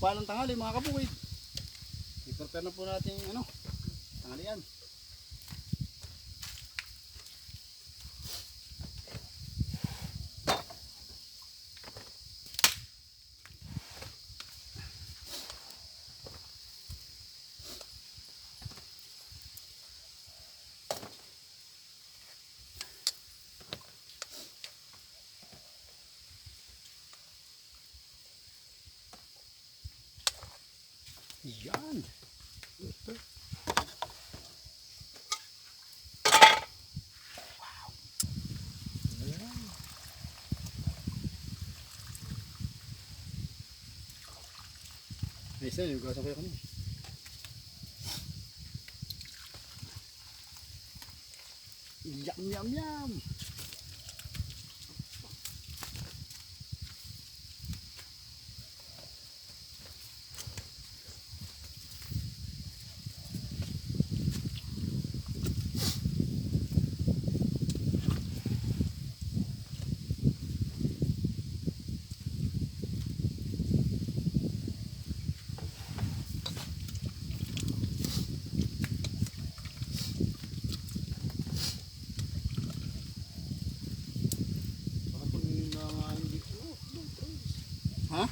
Mapagpalang tanghali mga kabukid. I-prepare na po natin yung tanghalian. Yan. Wow. Ayan. Ayos na, yung gasa ko yung kanina. Yum, yum, yum. Ha?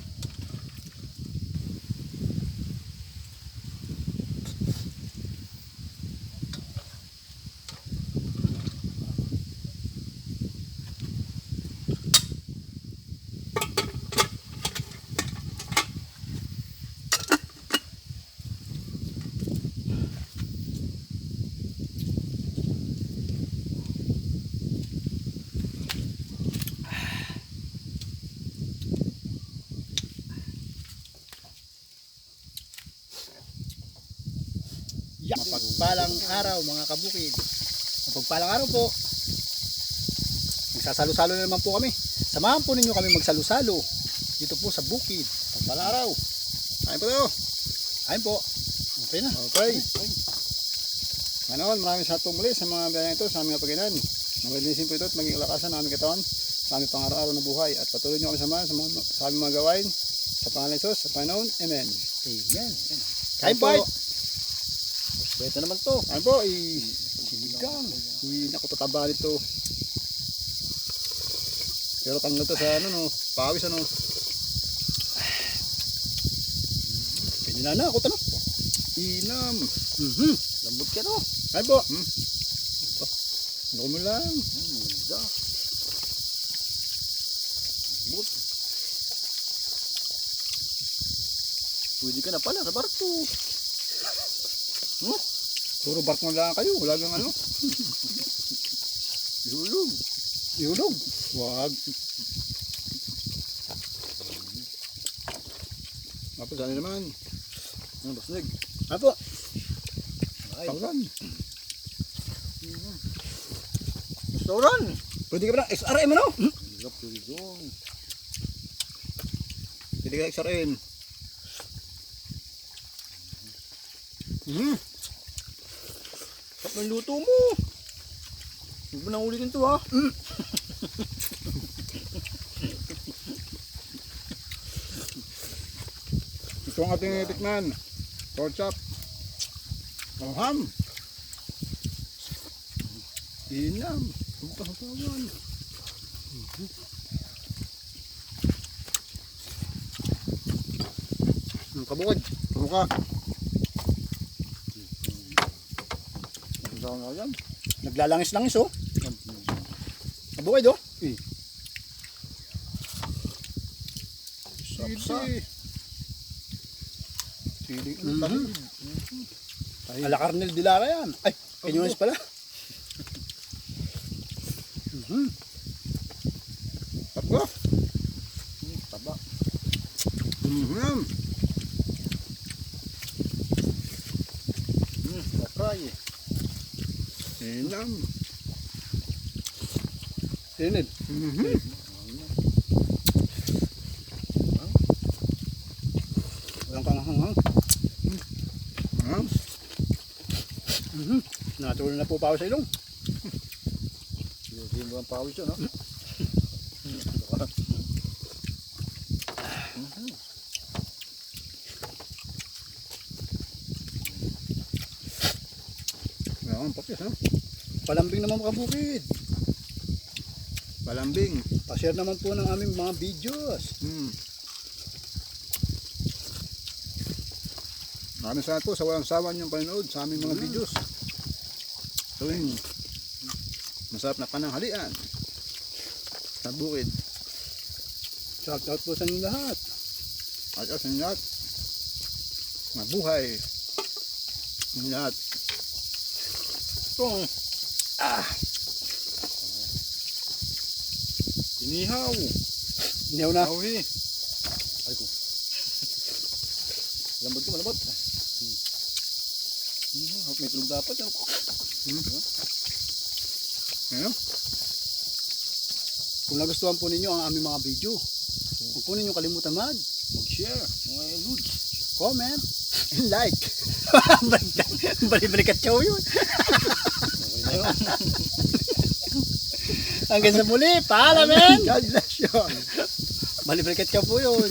Mapagpalang araw mga kabukid. Mapagpalang araw po. Magsasalo-salo na naman po kami. Samahan po ninyo kami magsalo-salo dito po sa bukid. Mapagpalang araw. Kain po tayo. Kain po. Okay na. Okay. Ngayon, maraming salamat muli sa mga biyayang ito sa aming kapaginan. Nawalinisin po ito at maging kalakasan ng aming katawan sa aming pang-araw-araw na buhay. At patuloy nyo kami samahan sa aming mga gawain. Sa pangalan ng Diyos, sa Panginoon. Amen. Amen. Kain po. Ito naman to. Ano po, sinigang. Naku, tataba nito. Pero tanggal to sa pawis Pininana ako tanong. Inam. Lambot ka no. Ay po. Ito. Ano mo lang. Ganda. Lambot. Pwede ka na pala sa barko. Puro barko lang kayo, wala kang Ihulog. Ihulog. Wag. Apa sana naman? Ang basnig. Apo. Panggan. Restaurant. Pwede ka ba ng XRM Pwede doon. Pwede ka XRM. Sarap ng luto mo. Huwag mo nang ulitin to ha. Ito ang ating tikman. Pork chop. Ang ham. Inam. Huwag kabukod. Kamuka. Naglalangis-langis Kabukid Sili. Sili. Ala Carnel de Lara yan. Ay, Piñones pala. Taba. Taba. Fry. Inam. Init. Walang kanghang. Natuloy na po pawis sa ilong. Hindi mo ang pawis yun, Yan, papis ha. Palambing naman mga bukid. Palambing. Pa-share naman po ng aming mga videos. Maraming salamat po sa walang sawa niyong panonood sa aming mga videos. Tuwing masarap na pananghalian sa bukid. Shout out po sa inyo lahat. At sa inyo lahat, mabuhay ng lahat. Itong inihaw. Inihaw na. Awi. Ay ko. Malambot ko, malambot. May tulog dapat. Ano? Kung nagustuhan po ninyo ang aming mga video, huwag po ninyo kalimutan Mag-share, mga eludes. comment, and like. Balik-balik at chow yun. Hanggang sa muli, paalam men! God bless you. Balik-balik at chow po yun.